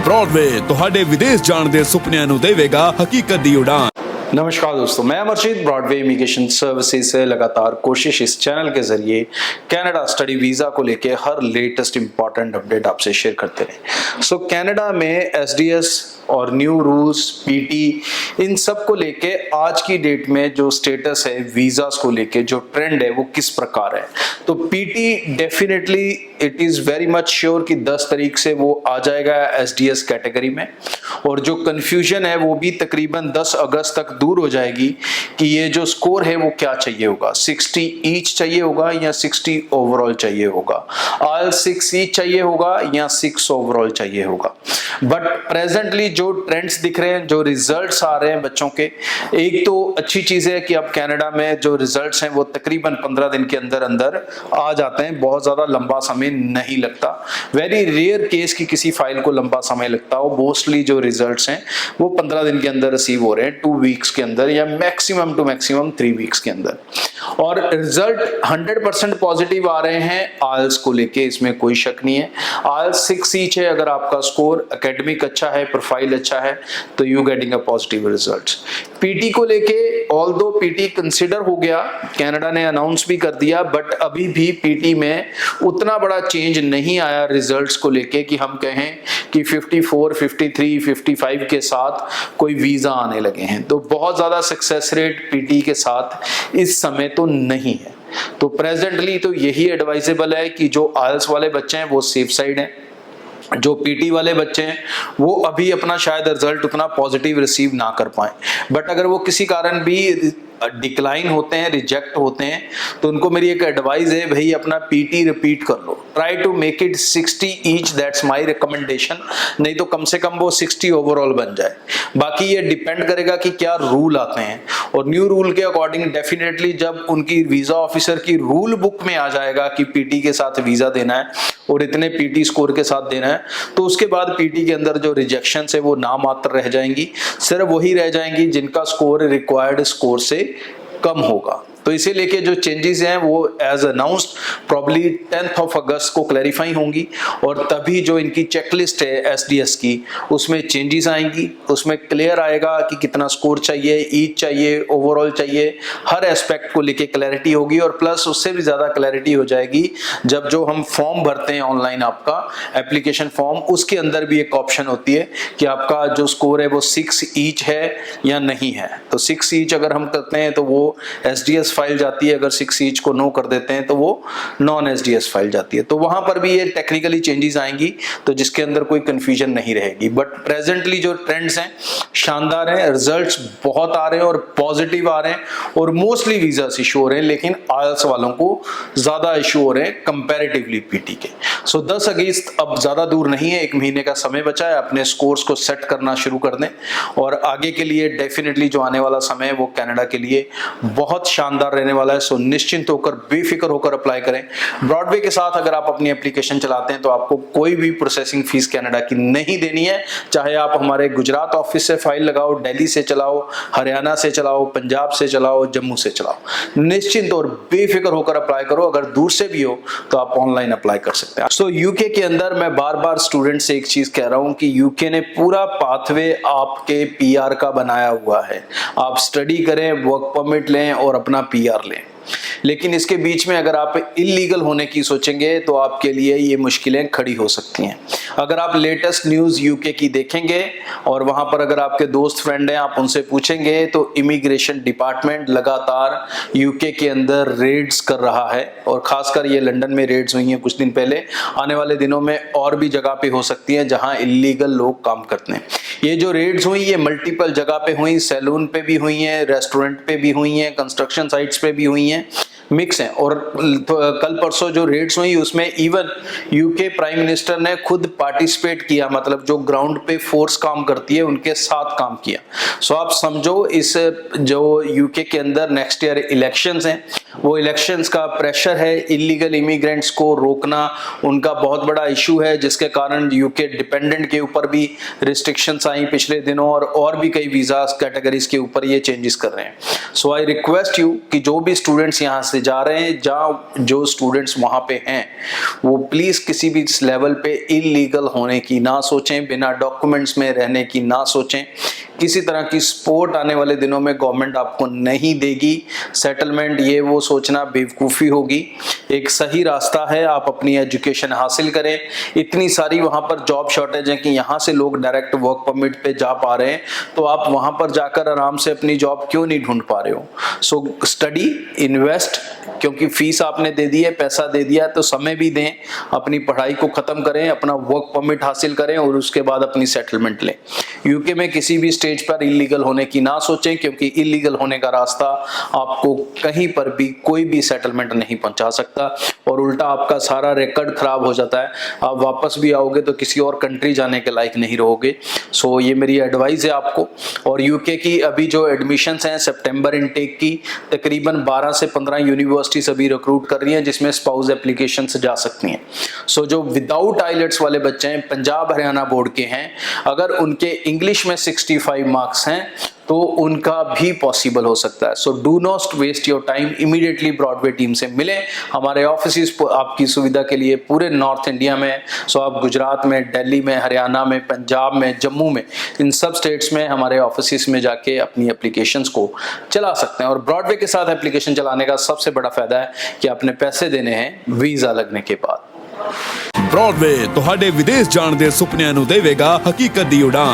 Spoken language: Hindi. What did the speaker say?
ब्रॉडवे ਤੁਹਾਡੇ ਵਿਦੇਸ਼ ਜਾਣ ਦੇ ਸੁਪਨਿਆਂ ਨੂੰ ਦੇਵੇਗਾ ਹਕੀਕਤ ਦੀ ਉਡਾਨ। नमस्कार दोस्तों, मैं अमरजीत ब्रॉडवे इमिग्रेशन सर्विसेज से लगातार कोशिश इस चैनल के जरिए कनाडा स्टडी वीज़ा को लेके हर लेटेस्ट इंपॉर्टेंट अपडेट आपसे शेयर करते रहे। सो कनाडा में एसडीएस और न्यू रूल्स, पीटी, इन सब को लेके आज की डेट में जो स्टेटस है वीज़ास को लेके, जो ट्रेंड है वो किस प्रकार है। तो PT definitely it is very much sure कि 10 तारीख से वो आ जाएगा एसडीएस कैटेगरी में, और जो कन्फ्यूजन है वो भी तकरीबन 10 अगस्त तक दूर हो जाएगी कि ये जो स्कोर है वो क्या चाहिए होगा, 60 ईच चाहिए होगा या 60 ओवरऑल चाहिए होगा, ऑल 6 ईच चाहिए होगा या 6 ओवरऑल चाहिए होगा। बट प्रेजेंटली जो ट्रेंड्स दिख रहे हैं, जो रिजल्ट्स आ रहे हैं बच्चों के, एक तो अच्छी चीज है कि अब कनाडा में जो रिजल्ट्स हैं वो तकरीबन 15 दिन के अंदर अंदर आ जाते हैं, बहुत ज्यादा लंबा समय नहीं लगता। वेरी रेयर केस की किसी फाइल को लंबा समय लगता हो, मोस्टली जो रिजल्ट्स हैं वो 15 दिन के अंदर रिसीव हो रहे हैं, 2 वीक्स के अंदर या मैक्सिमम टू मैक्सिमम 3 वीक्स के अंदर। और रिजल्ट 100% पॉजिटिव आ रहे हैं आइल्स को लेके, इसमें कोई शक नहीं है। आइल्स 6 ईच है, अगर आपका स्कोर एकेडमिक अच्छा है, प्रोफाइल अच्छा है, तो you getting a positive results. PT को लेके ऑल्दो पीटी कंसिडर हो गया, कनाडा ने अनाउंस भी कर दिया, बट अभी भी पीटी में उतना बड़ा चेंज नहीं आया रिजल्ट्स को लेके कि हम कहें कि 54, 53, 55 के साथ कोई वीजा आने लगे हैं। तो बहुत ज्यादा सक्सेस रेट पीटी के साथ इस समय तो नहीं है। तो प्रेजेंटली तो यही एडवाइजेबल है कि जो आइल्स वाले बच्चे हैं वो सेफ साइड हैं, जो पीटी वाले बच्चे हैं वो अभी अपना शायद रिजल्ट उतना पॉजिटिव रिसीव ना कर पाए, बट अगर वो किसी कारण भी डिक्लाइन होते हैं, रिजेक्ट होते हैं, तो उनको मेरी एक एडवाइस है, भाई अपना पीटी रिपीट कर लो, try to make it 60 each, that's my recommendation. नहीं तो कम से कम वो 60 ओवरऑल बन जाए। बाकी ये डिपेंड करेगा कि क्या रूल आते हैं, और न्यू रूल के अकॉर्डिंग डेफिनेटली जब उनकी वीजा ऑफिसर की रूल बुक में आ जाएगा कि पीटी के साथ वीजा देना है और इतने पीटी स्कोर के साथ देना है, तो उसके बाद पीटी के अंदर जो रिजेक्शन है वो नामात्र रह जाएंगी, सिर्फ वही रह जाएंगी जिनका स्कोर रिक्वायर्ड स्कोर से कम होगा। तो इसे लेके जो चेंजेस हैं वो as announced probably 10th of अगस्त को क्लैरिफाई होंगी, और तभी जो इनकी चेकलिस्ट है एसडीएस की उसमें चेंजेस आएंगी, उसमें क्लियर आएगा कि कितना स्कोर चाहिए, ईच चाहिए, ओवरऑल चाहिए, हर एस्पेक्ट को लेके क्लैरिटी होगी। और प्लस उससे भी ज्यादा क्लैरिटी हो जाएगी जब जो हम फॉर्म भरते हैं ऑनलाइन, आपका एप्लीकेशन फॉर्म, उसके अंदर भी एक ऑप्शन होती है कि आपका जो स्कोर है वो 6 ईच है या नहीं है। तो 6 ईच अगर हम करते हैं तो वो एसडीएस फाइल जाती है, अगर 6 ईच को नो कर देते हैं तो वो नॉन एसडीएस फाइल जाती है। तो वहां पर भी ये टेक्निकली चेंजेस आएंगी, तो जिसके अंदर कोई कंफ्यूजन नहीं रहेगी। बट प्रेजेंटली जो ट्रेंड्स हैं शानदार हैं, रिजल्ट्स बहुत आ रहे हैं और पॉजिटिव आ रहे हैं, और मोस्टली वीजा इशू हो रहे हैं, लेकिन आइल्स वालों को ज्यादा इशू हो रहे हैं कंपैरेटिवली पीटी के। सो 10 अगस्त अब ज्यादा दूर नहीं है, 1 महीने का समय बचा है, अपने स्कोर्स को सेट करना शुरू कर दें, और आगे के लिए डेफिनेटली जो आने वाला समय है वो कनाडा के लिए बहुत शानदार रहने वाला है। सो निश्चिंत होकर, बेफिक्र होकर अप्लाई करें। ब्रॉडवे के साथ अगर आप अपनी एप्लीकेशन चलाते हैं तो आपको कोई भी प्रोसेसिंग फीस कनाडा की नहीं देनी है, चाहे आप हमारे गुजरात ऑफिस से फाइल लगाओ, दिल्ली से चलाओ, हरियाणा से चलाओ, पंजाब से चलाओ, जम्मू से चलाओ। निश्चिंत और बेफिक्र होकर अप्लाई करो। अगर दूर से भी हो तो आप ऑनलाइन अप्लाई कर सकते हैं। सो यूके के अंदर मैं बार बार स्टूडेंट से एक चीज कह रहा हूं कि यूके ने पूरा पाथवे आपके पीआर का बनाया हुआ है। आप स्टडी करें, वर्क परमिट लें और अपना पीआर लें, लेकिन इसके बीच में अगर आप इलीगल होने की सोचेंगे तो आपके लिए ये मुश्किलें खड़ी हो सकती हैं। अगर आप लेटेस्ट न्यूज़ यूके की देखेंगे और वहां पर अगर आपके दोस्त फ्रेंड हैं, आप उनसे पूछेंगे, तो इमिग्रेशन डिपार्टमेंट लगातार यूके के अंदर रेड्स कर रहा है, और खासकर ये लंदन में रेड्स हुई हैं कुछ दिन पहले, आने वाले दिनों में और भी जगह पे हो सकती हैं जहां इलीगल लोग काम करते हैं। ये जो रेड्स हुई ये मल्टीपल जगह पे हुई, सैलून पे भी हुई हैं, रेस्टोरेंट पे भी हुई हैं, कंस्ट्रक्शन साइट्स पे भी हुई हैं, मिक्स हैं। और कल परसों जो रेड्स हुई उसमें इवन यूके प्राइम मिनिस्टर ने खुद पार्टिसिपेट किया, मतलब जो ग्राउंड पे फोर्स काम करती है उनके साथ काम किया। सो आप समझो, इस जो यूके के अंदर नेक्स्ट ईयर इलेक्शंस हैं, वो इलेक्शंस का प्रेशर है, इलीगल इमिग्रेंट्स को रोकना उनका बहुत बड़ा इशू है, जिसके कारण यूके डिपेंडेंट के ऊपर भी रिस्ट्रिक्शंस आई पिछले दिनों, और भी कई वीजा कैटेगरीज के ऊपर ये चेंजेस कर रहे हैं। सो आई रिक्वेस्ट यू कि जो भी स्टूडेंट्स यहाँ से से जा रहे हैं, जहाँ जो स्टूडेंट्स वहाँ पे हैं वो प्लीज़ किसी भी लेवल पे इलीगल होने की ना सोचें, बिना डॉक्यूमेंट्स में रहने की ना सोचें। किसी तरह की सपोर्ट आने वाले दिनों में गवर्नमेंट आपको नहीं देगी, सेटलमेंट ये वो सोचना बेवकूफ़ी होगी। एक सही रास्ता है, आप अपनी एजुकेशन हासिल करें। इतनी सारी वहाँ पर जॉब शॉर्टेज है कि यहाँ से लोग डायरेक्ट वर्क परमिट पे जा पा रहे हैं, तो आप वहाँ पर जाकर आराम से अपनी जॉब क्यों नहीं ढूंढ पा रहे हो? सो स्टडी, इन्वेस्ट, क्योंकि फीस आपने दे दी है, पैसा दे दिया है, तो समय भी दें, अपनी पढ़ाई को ख़त्म करें, अपना वर्क परमिट हासिल करें और उसके बाद अपनी सेटलमेंट लें। यूके में किसी भी स्टेज पर इलीगल होने की ना सोचें, क्योंकि इलीगल होने का रास्ता आपको कहीं पर भी कोई भी सेटलमेंट नहीं पहुंचा सकता और उल्टा आपका सारा रिकॉर्ड खराब हो जाता है। आप वापस भी आओगे तो किसी और कंट्री जाने के लायक नहीं रहोगे। सो ये मेरी एडवाइस है आपको। और यूके की अभी जो एडमिशन्स हैं सितंबर इनटेक की, तकरीबन 12 से 15 यूनिवर्सिटीज अभी रिक्रूट कर रही हैं, जिसमें स्पाउस एप्लीकेशन से जा सकती हैं। सो जो विदाउट आइलेट्स वाले बच्चे हैं, पंजाब हरियाणा बोर्ड के हैं, अगर उनके इंग्लिश में 65 मार्क्स हैं तो उनका भी पॉसिबल हो सकता है। So do not waste your time, immediately Broadway team से मिलें। हमारे ऑफिस आपकी सुविधा के लिए पूरे नॉर्थ इंडिया में, सो आप गुजरात में, दिल्ली में, हरियाणा में, पंजाब में, जम्मू में, इन सब स्टेट्स में हमारे ऑफिस में जाके अपनी एप्लीकेशंस को चला सकते हैं। और ब्रॉडवे के साथ एप्लीकेशन चलाने का सबसे बड़ा फायदा है कि आपने पैसे देने हैं वीजा लगने के बाद। ब्रॉडवे ਤੁਹਾਡੇ ਵਿਦੇਸ਼ ਜਾਣ ਦੇ ਸੁਪਨਿਆਂ ਨੂੰ ਦੇਵੇਗਾ ਹਕੀਕਤ ਦੀ ਉਡਾਨ।